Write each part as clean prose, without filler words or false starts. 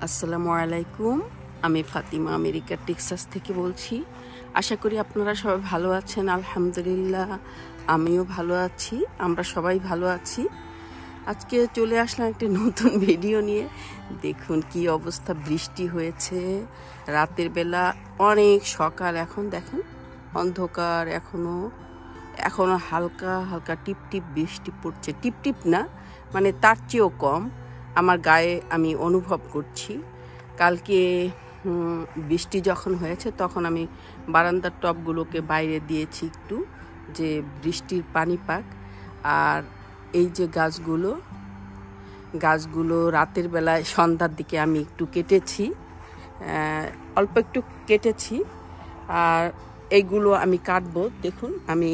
আসসালামু আলাইকুম। আমি ফাতিমা আমেরিকার টেক্সাস থেকে বলছি। আশা করি আপনারা সবাই ভালো আছেন। আলহামদুলিল্লাহ আমিও ভালো আছি, আমরা সবাই ভালো আছি। আজকে চলে আসলাম একটা নতুন ভিডিও নিয়ে। দেখুন কি অবস্থা, বৃষ্টি হয়েছে রাতের বেলা, অনেক সকাল, এখন দেখেন অন্ধকার, এখনো হালকা হালকা টিপ টিপ বৃষ্টি পড়ছে। টিপ টিপ না, মানে তার চেয়েও কম আমার গায়ে আমি অনুভব করছি। কালকে বৃষ্টি যখন হয়েছে তখন আমি বারান্দার টবগুলোকে বাইরে দিয়েছি একটু, যে বৃষ্টির পানি পাক। আর এই যে গাছগুলো রাতের বেলায় সন্ধ্যার দিকে আমি একটু কেটেছি, অল্প একটু কেটেছি। আর এইগুলো আমি কাটবো। দেখুন আমি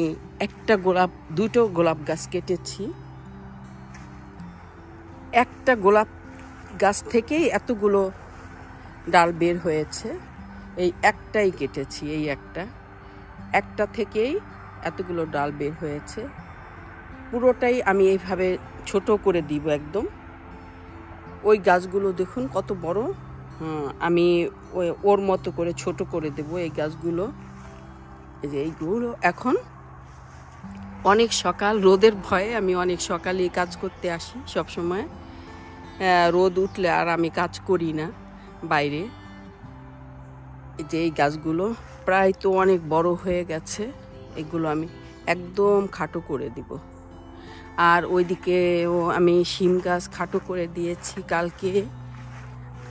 দুটো গোলাপ গাছ কেটেছি। একটা গোলাপ গাছ থেকেই এতগুলো ডাল বের হয়েছে। এই একটাই কেটেছি, এই একটা থেকেই এতগুলো ডাল বের হয়েছে। পুরোটাই আমি এইভাবে ছোট করে দিব একদম। ওই গাছগুলো দেখুন কত বড়, আমি ওর মতো করে ছোট করে দেব এই গাছগুলো। এই যে এইগুলো এখন অনেক সকাল, রোদের ভয়ে আমি অনেক সকালে কাজ করতে আসি সব সময়। রোদ উঠলে আর আমি কাজ করি না বাইরে। এই যে এই গাছগুলো প্রায় তো অনেক বড় হয়ে গেছে, এগুলো আমি একদম খাটো করে দিব। আর ওইদিকেও আমি শিম গাছ খাটো করে দিয়েছি কালকে।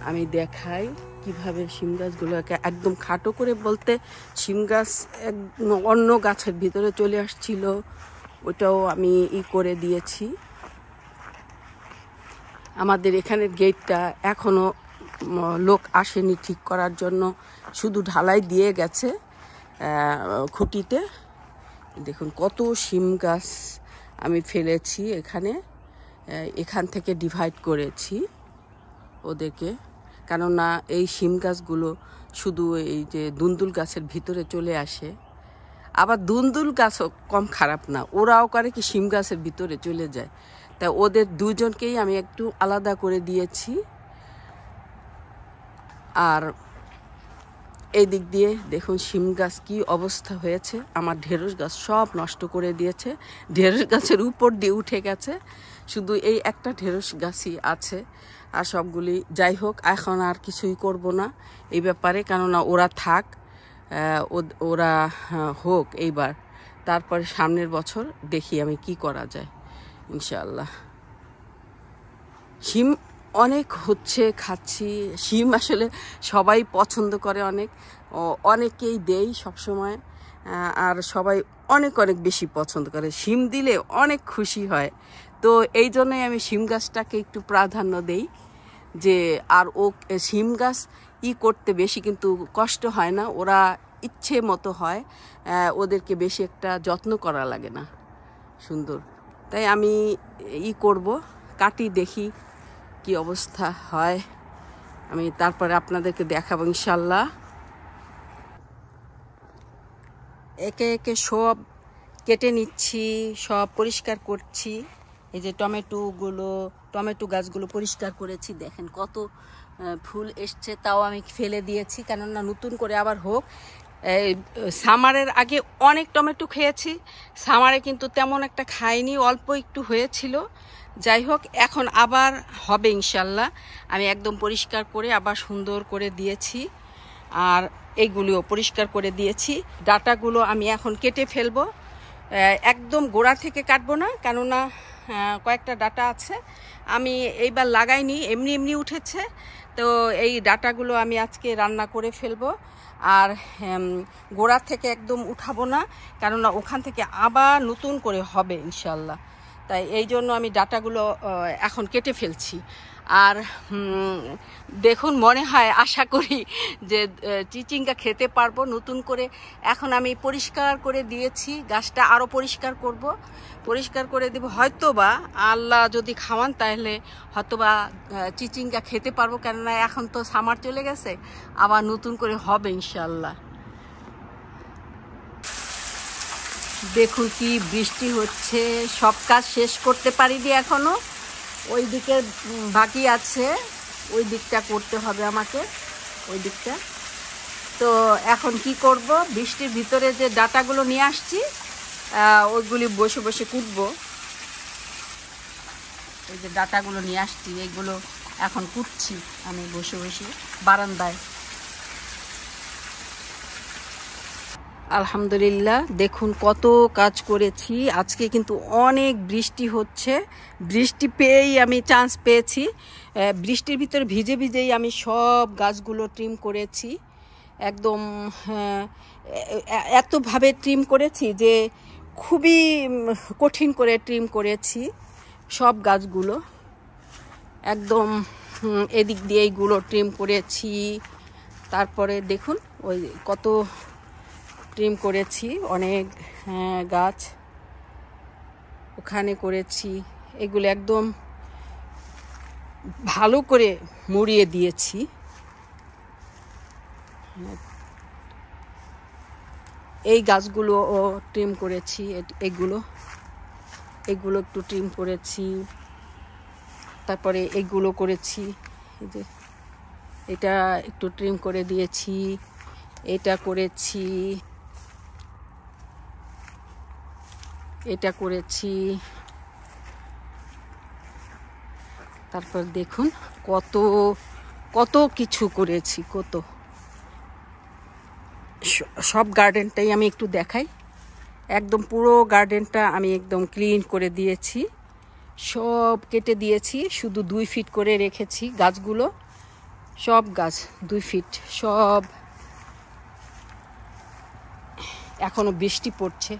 আমি দেখাই কিভাবে শিম গাছগুলোকে একদম খাটো করে, বলতে শিম গাছ অন্য গাছের ভিতরে চলে আসছিল, ওটাও আমি করে দিয়েছি। আমাদের এখানের গেটটা এখনো লোক আসেনি ঠিক করার জন্য, শুধু ঢালাই দিয়ে গেছে খুঁটিতে। দেখুন কত শিম গাছ আমি ফেলেছি এখান থেকে ডিভাইড করেছি ওদেরকে, কেননা এই শিম গাছগুলো শুধু এই যে দুন্দুল গাছের ভিতরে চলে আসে। আবার দুন্দুল গাছও কম খারাপ না, ওরাও করে কি শিম গাছের ভিতরে চলে যায়। তা ওদের দুজনকেই আমি একটু আলাদা করে দিয়েছি। আর এই দিক দিয়ে দেখুন শিম গাছ কি অবস্থা হয়েছে। আমার ঢেঁড়স গাছ সব নষ্ট করে দিয়েছে, ঢেঁড়স গাছের উপর দিয়ে উঠে গেছে, শুধু এই একটা ঢেঁড়স গাছই আছে। আর সবগুলি, যাই হোক, এখন আর কিছুই করব না এই ব্যাপারে, কেননা ওরা থাক, ওরা হোক এইবার, তারপরে সামনের বছর দেখি আমি কি করা যায় ইনশাআল্লাহ। শিম অনেক হচ্ছে, খাচ্ছি শিম, আসলে সবাই পছন্দ করে, অনেকেই দেই সবসময়। আর সবাই অনেক বেশি পছন্দ করে, শিম দিলে অনেক খুশি হয়। তো এই জন্যই আমি শিম গাছটাকে একটু প্রাধান্য দেই। যে আর শিম গাছ করতে বেশি কিন্তু কষ্ট হয় না, ওরা ইচ্ছে মতো হয়, ওদেরকে বেশি একটা যত্ন করা লাগে না, সুন্দর। তাই আমি করব, কাটি, দেখি কি অবস্থা হয়, আমি তারপরে আপনাদেরকে দেখাবো ইনশাল্লাহ। একে একে সব কেটে নিচ্ছি, সব পরিষ্কার করছি। এই যে টমেটো গাছগুলো পরিষ্কার করেছি, দেখেন কত ফুল এসছে, তাও আমি ফেলে দিয়েছি, কেননা নতুন করে আবার হোক। সামারের আগে অনেক টমেটো খেয়েছি, সামারে কিন্তু তেমন একটা খাইনি, অল্প একটু হয়েছিল। যাই হোক, এখন আবার হবে ইনশাল্লাহ। আমি একদম পরিষ্কার করে আবার সুন্দর করে দিয়েছি। আর এইগুলিও পরিষ্কার করে দিয়েছি। ডাঁটাগুলো আমি এখন কেটে ফেলবো, একদম গোড়া থেকে কাটবো না, কেননা কয়েকটা ডাঁটা আছে আমি এইবার লাগাইনি, এমনি এমনি উঠেছে। তো এই ডাঁটাগুলো আমি আজকে রান্না করে ফেলবো। আর গোড়া থেকে একদম উঠাবো না, কেননা ওখান থেকে আবার নতুন করে হবে ইনশাল্লাহ। তাই এই জন্য আমি ডাঁটাগুলো এখন কেটে ফেলছি। আর দেখুন, মনে হয়, আশা করি যে চিচিঙ্গা খেতে পারবো নতুন করে। এখন আমি পরিষ্কার করে দিয়েছি, গাছটা আরও পরিষ্কার করে দেব। হয়তোবা আল্লাহ যদি খাওয়ান তাহলে হয়তোবা চিচিঙ্গা খেতে পারবো, কেননা এখন তো সামার চলে গেছে, আবার নতুন করে হবে ইনশাল্লাহ। দেখুন কি বৃষ্টি হচ্ছে, সব কাজ শেষ করতে পারিনি এখনো, ওইদিকে বাকি আছে। ওই দিকটা করতে হবে আমাকে, ওই দিকটা। তো এখন কি করব, বৃষ্টির ভিতরে যে ডাটাগুলো নিয়ে আসছি ওইগুলি বসে বসে কুটবো। এই যে ডাটাগুলো নিয়ে আসছি এইগুলো এখন কুটছি আমি বসে বসে বারান্দায়। আলহামদুলিল্লাহ, দেখুন কত কাজ করেছি। আজকে কিন্তু অনেক বৃষ্টি হচ্ছে, বৃষ্টি পেয়েই আমি চান্স পেয়েছি। বৃষ্টির ভিতরে ভিজে ভিজেই আমি সব গাছগুলো ট্রিম করেছি একদম। এতভাবে ট্রিম করেছি যে খুবই কঠিন করে ট্রিম করেছি সব গাছগুলো একদম। এদিক দিয়ে এইগুলো ট্রিম করেছি। তারপরে দেখুন ওই কত ট্রিম করেছি, অনেক গাছ ওখানে করেছি। এগুলো একদম ভালো করে মুড়িয়ে দিয়েছি। এই গাছগুলো ট্রিম করেছি, এগুলো একটু ট্রিম করেছি। তারপরে এগুলো করেছি, এই যে এটা একটু ট্রিম করে দিয়েছি, এটা করেছি, এটা করেছি। তারপর দেখুন কত কত কিছু করেছি, কত। সব গার্ডেনটাই আমি একটু দেখাই। একদম পুরো গার্ডেনটা আমি একদম ক্লিন করে দিয়েছি, সব কেটে দিয়েছি, শুধু 2 ফিট করে রেখেছি গাছগুলো। সব গাছ 2 ফিট সব। এখনো বৃষ্টি পড়ছে,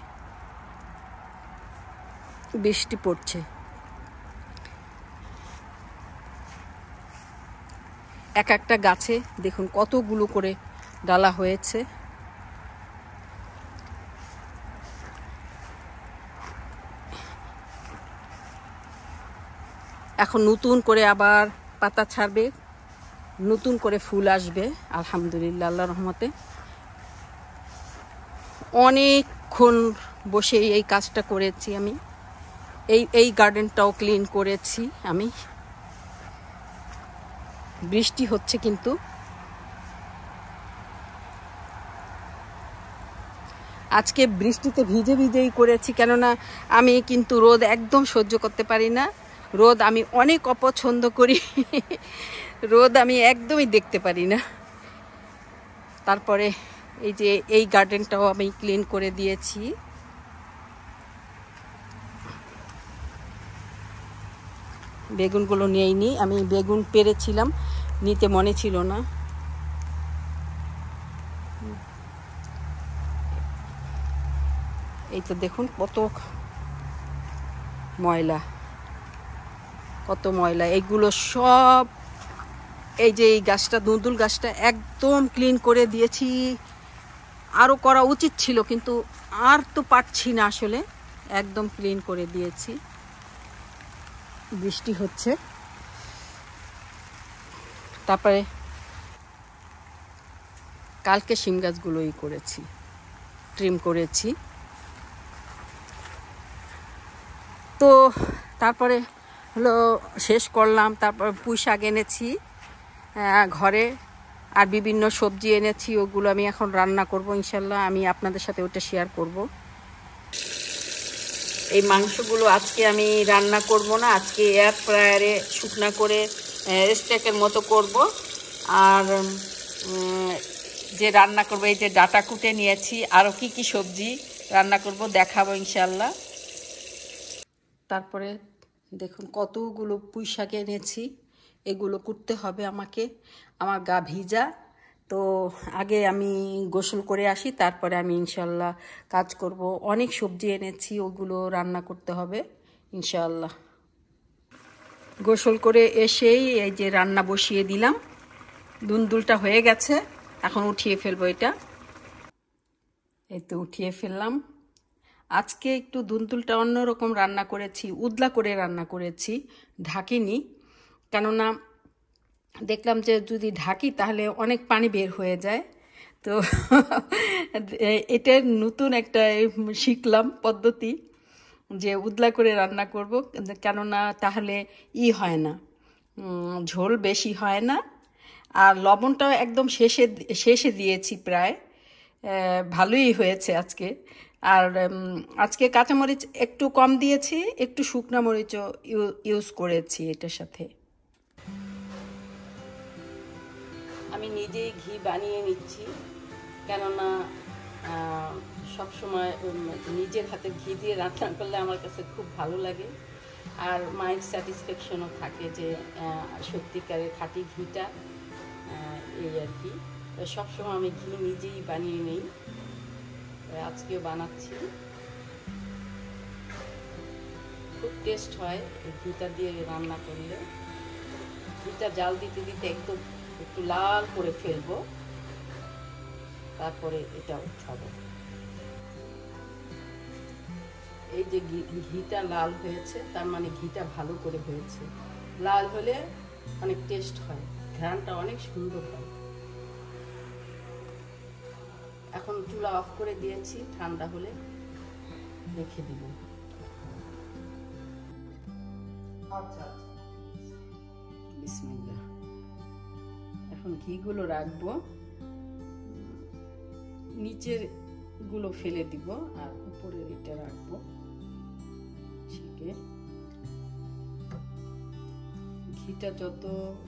বৃষ্টি পড়ছে। এক একটা গাছে দেখুন কতগুলো করে ডালা হয়েছে। এখন নতুন করে আবার পাতা ছাড়বে, নতুন করে ফুল আসবে আলহামদুলিল্লাহ, আল্লাহর রহমতে। অনেকক্ষণ বসে এই কাজটা করেছি আমি। এই গার্ডেনটাও ক্লিন করেছি আমি। বৃষ্টি হচ্ছে কিন্তু আজকে বৃষ্টিতে ভিজে ভিজেই করেছি, কেননা আমি কিন্তু রোদ একদম সহ্য করতে পারি না। রোদ আমি অনেক অপছন্দ করি, রোদ আমি একদমই দেখতে পারি না। তারপরে এই যে এই গার্ডেনটাও আমি ক্লিন করে দিয়েছি। বেগুনগুলো নিয়েই আমি বেগুন পেরেছিলাম, নিতে মনে ছিল না। এই তো দেখুন কত ময়লা, কত ময়লা। এইগুলো সব, এই যে এই গাছটা, দুন্দুল গাছটা একদম ক্লিন করে দিয়েছি। আরও করা উচিত ছিল কিন্তু আর তো পারছি না আসলে, একদম ক্লিন করে দিয়েছি। বৃষ্টি হচ্ছে। তারপরে কালকে শিম গাছগুলোই করেছি, ট্রিম করেছি। তো তারপরে হলো শেষ করলাম। তারপর পুঁই শাক এনেছি ঘরে, আর বিভিন্ন সবজি এনেছি, ওগুলো আমি এখন রান্না করব ইনশাল্লাহ। আমি আপনাদের সাথে ওটা শেয়ার করব। এই মাংসগুলো আজকে আমি রান্না করব না, আজকে এয়ার ফ্রায়ারে শুকনা করে স্টেকের মতো করব। আর যে রান্না করব, এই যে ডাটা কুটে নিয়েছি, আরও কি কি সবজি রান্না করব দেখাবো ইনশাল্লাহ। তারপরে দেখুন কতগুলো পুঁই শাক এনেছি, এগুলো কুটতে হবে আমাকে। আমার গা ভিজা, তো আগে আমি গোসল করে আসি, তারপরে আমি ইনশাল্লাহ কাজ করব। অনেক সবজি এনেছি, ওগুলো রান্না করতে হবে ইনশাল্লাহ। গোসল করে এসেই এই যে রান্না বসিয়ে দিলাম। দুন্দুলটা হয়ে গেছে, এখন উঠিয়ে ফেলবো এটা। এই তো উঠিয়ে ফেললাম। আজকে একটু দুন্দুলটা অন্যরকম রান্না করেছি, উদলা করে রান্না করেছি, ঢাকিনি। কেননা দেখলাম যে যদি ঢাকি তাহলে অনেক পানি বের হয়ে যায়। তো এটা নতুন একটা শিখলাম পদ্ধতি, যে উদলা করে রান্না করব, কেননা তাহলে হয় না, ঝোল বেশি হয় না, আর লবণটাও একদম শেষে দিয়েছি প্রায়। ভালোই হয়েছে আজকে। আর আজকে কাঁচামরিচ একটু কম দিয়েছি, একটু শুকনা মরিচও ইউজ করেছি এটার সাথে। আমি নিজেই ঘি বানিয়ে নিচ্ছি, কেননা সবসময় নিজের হাতে ঘি দিয়ে রান্না করলে আমার কাছে খুব ভালো লাগে, আর মাইন্ড স্যাটিসফ্যাকশনও থাকে যে সত্যিকারের খাঁটি ঘিটা, এই আর কি। সবসময় আমি ঘি নিজেই বানিয়ে নিই, আজকেও বানাচ্ছি। খুব টেস্ট হয় এই ঘিটা দিয়ে রান্না করলে। ঘিটা জাল দিতে দিতে একটু লাল করে ফেলবো, তারপরে এটা উঠাবো। এই যে ঘিটা লাল হয়েছে, তার মানে ঘিটা ভালো করে হয়েছে। লাল হলে অনেক টেস্ট হয়, ঘ্রাণটা অনেক সুন্দর হয়। এখন চুলা অফ করে দিয়েছি, ঠান্ডা হলে রেখে দিব। বিসমিল্লাহ। এখন ঘিগুলো রাখবো, নিচের গুলো ফেলে দিব আর উপরের এটা রাখবো ছেঁকে। ঘিটা যত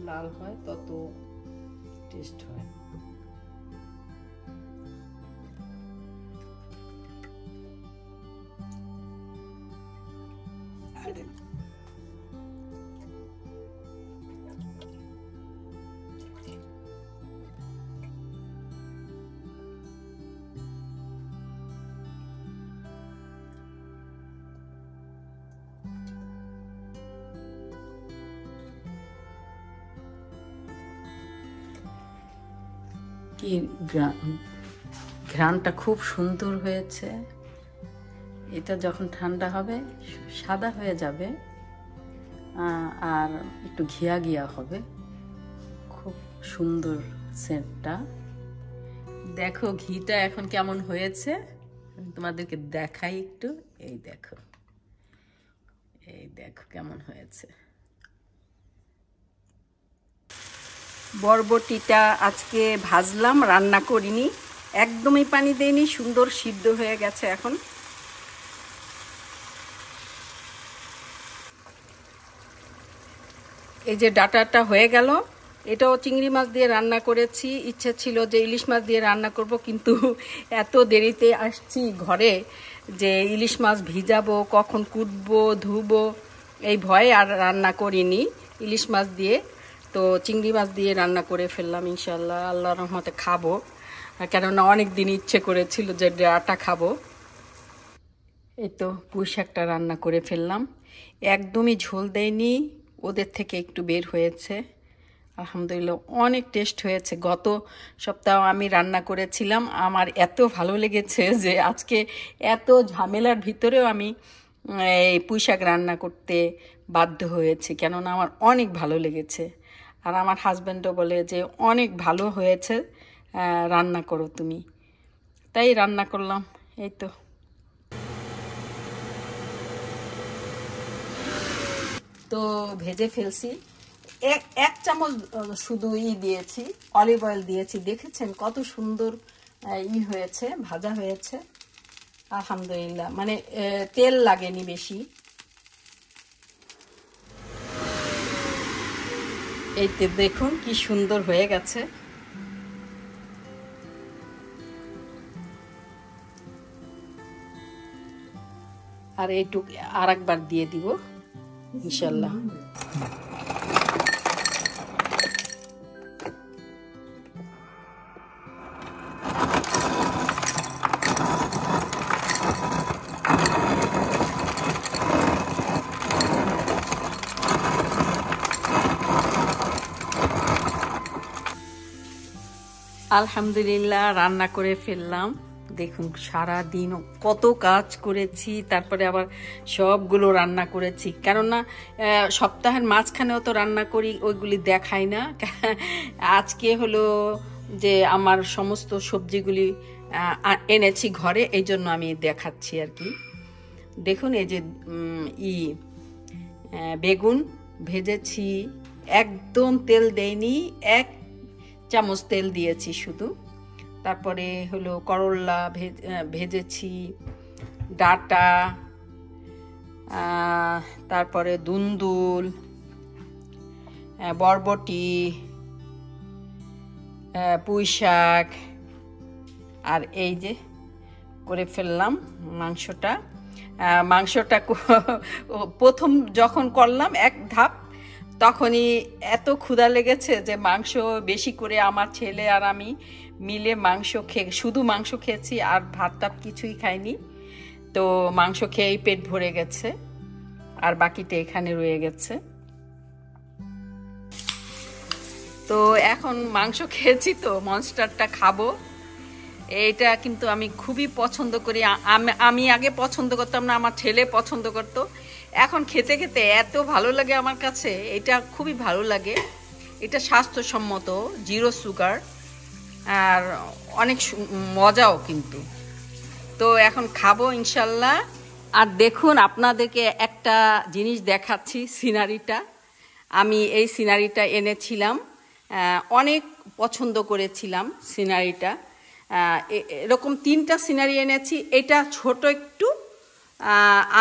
লাল হয় তত টেস্ট হয়। কি ঘ্রাণটা খুব সুন্দর হয়েছে। এটা যখন ঠান্ডা হবে সাদা হয়ে যাবে, আর একটু ঘিয়া ঘিয়া হবে। খুব সুন্দর সেন্টটা। দেখো ঘিটা এখন কেমন হয়েছে, তোমাদেরকে দেখাই একটু। এই দেখো, এই দেখো কেমন হয়েছে। বরবটিটা আজকে ভাজলাম, রান্না করিনি, একদমই পানি দেইনি, সুন্দর সিদ্ধ হয়ে গেছে। এখন এই যে ডাটাটা হয়ে গেল, এটাও চিংড়ি মাছ দিয়ে রান্না করেছি। ইচ্ছে ছিল যে ইলিশ মাছ দিয়ে রান্না করব, কিন্তু এত দেরিতে আসছি ঘরে যে ইলিশ মাছ ভিজাবো, কখন কুটবো ধুবো, এই ভয়ে আর রান্না করিনি ইলিশ মাছ দিয়ে। তো চিংড়ি মাছ দিয়ে রান্না করে ফেললাম। ইনশাল্লাহ আল্লাহর রহমতে খাবো, কেননা অনেক দিন ইচ্ছে করেছিল যে ডাটা খাবো। এই তো পুঁই শাকটা রান্না করে ফেললাম, একদমই ঝোল দেয়নি, ওদের থেকে একটু বের হয়েছে। আলহামদুলিল্লাহ অনেক টেস্ট হয়েছে। গত সপ্তাহ আমি রান্না করেছিলাম, আমার এত ভালো লেগেছে যে আজকে এত ঝামেলার ভিতরেও আমি এই পুঁই শাক রান্না করতে বাধ্য হয়েছি, কেননা আমার অনেক ভালো লেগেছে। আর আমার হাজব্যান্ডও বলে যে অনেক ভালো হয়েছে, রান্না করো তুমি, তাই রান্না করলাম। এই তো তো ভেজে ফেলছি। এক চামচ শুধু দিয়েছি, অলিভ অয়েল দিয়েছি। দেখেছেন কত সুন্দর হয়েছে, ভাজা হয়েছে। আলহামদুলিল্লাহ, মানে তেল লাগেনি বেশি। এইতে দেখুন কি সুন্দর হয়ে গেছে। আর এইটুকু আর একবার দিয়ে দিব ইনশাল্লাহ। আলহামদুলিল্লাহ রান্না করে ফেললাম। দেখুন সারা দিন কত কাজ করেছি, তারপরে আবার সবগুলো রান্না করেছি, কেননা সপ্তাহের মাঝখানেও তো রান্না করি, ওইগুলি দেখাই না। আজকে হলো যে আমার সমস্ত সবজিগুলি এনেছি ঘরে, এই জন্য আমি দেখাচ্ছি আর কি। দেখুন এই যে বেগুন ভেজেছি, একদম তেল দেইনি, 1 চামচ তেল দিয়েছি শুধু। তারপরে হলো করল্লা ভেজেছি, ডাটা, তারপরে দুন্দুল, বরবটি, পুঁই শাক, আর এই যে করে ফেললাম মাংসটা। প্রথম যখন করলাম এক ধাপ, তখনই এত ক্ষুধা লেগেছে যে মাংস বেশি করে আমার ছেলে আর আমি মিলে শুধু মাংস খেয়েছি, আর ভাত টাত কিছুই খাইনি। তো মাংস খেয়েই পেট ভরে গেছে, আর বাকিটা এখানে রয়ে গেছে। তো এখন মাংস খেয়েছি, তো মনস্টারটা খাবো। এটা কিন্তু আমি খুবই পছন্দ করি। আমি আগে পছন্দ করতাম না, আমার ছেলে পছন্দ করতো। এখন খেতে খেতে এত ভালো লাগে আমার কাছে, এটা খুবই ভালো লাগে। এটা স্বাস্থ্যসম্মত, 0 সুগার, আর অনেক মজাও কিন্তু। তো এখন খাবো ইনশাল্লাহ। আর দেখুন, আপনাদেরকে একটা জিনিস দেখাচ্ছি, সিনারিটা। আমি এই সিনারিটা এনেছিলাম, অনেক পছন্দ করেছিলাম সিনারিটা। এরকম 3টা সিনারি এনেছি। এটা ছোট একটু,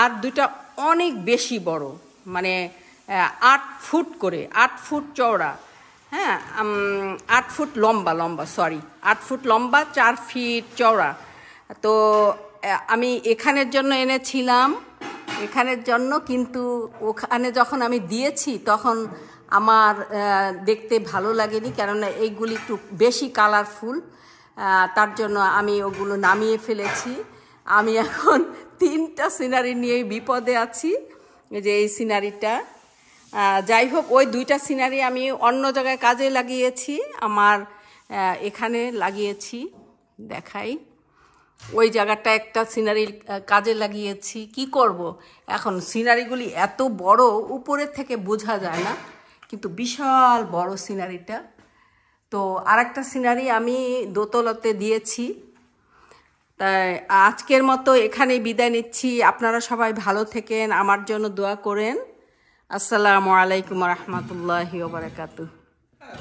আর 2টা অনেক বেশি বড়, মানে 8 ফুট করে, 8 ফুট চওড়া, হ্যাঁ, 8 ফুট লম্বা, 8 ফুট লম্বা, 4 ফিট চওড়া। তো আমি এখানের জন্য এনেছিলাম, এখানের জন্য, কিন্তু ওখানে যখন আমি দিয়েছি তখন আমার দেখতে ভালো লাগেনি, কেননা এইগুলি একটু বেশি কালারফুল। তার জন্য আমি ওগুলো নামিয়ে ফেলেছি। আমি এখন 3টা সিনারি নিয়েই বিপদে আছি। এই যে এই সিনারিটা, যাই হোক, ওই 2টা সিনারি আমি অন্য জায়গায় কাজে লাগিয়েছি, আমার এখানে লাগিয়েছি, দেখাই। ওই জায়গাটা একটা সিনারি কাজে লাগিয়েছি। কি করব, এখন সিনারিগুলি এত বড়, উপরের থেকে বোঝা যায় না, কিন্তু বিশাল বড় সিনারিটা। তো আরেকটা সিনারি আমি দোতলাতে দিয়েছি। তাই আজকের মতো এখানেই বিদায় নিচ্ছি। আপনারা সবাই ভালো থেকেন, আমার জন্য দোয়া করেন। আসসালামু আলাইকুম রহমতুল্লাহি ওয়া বারাকাতুহু।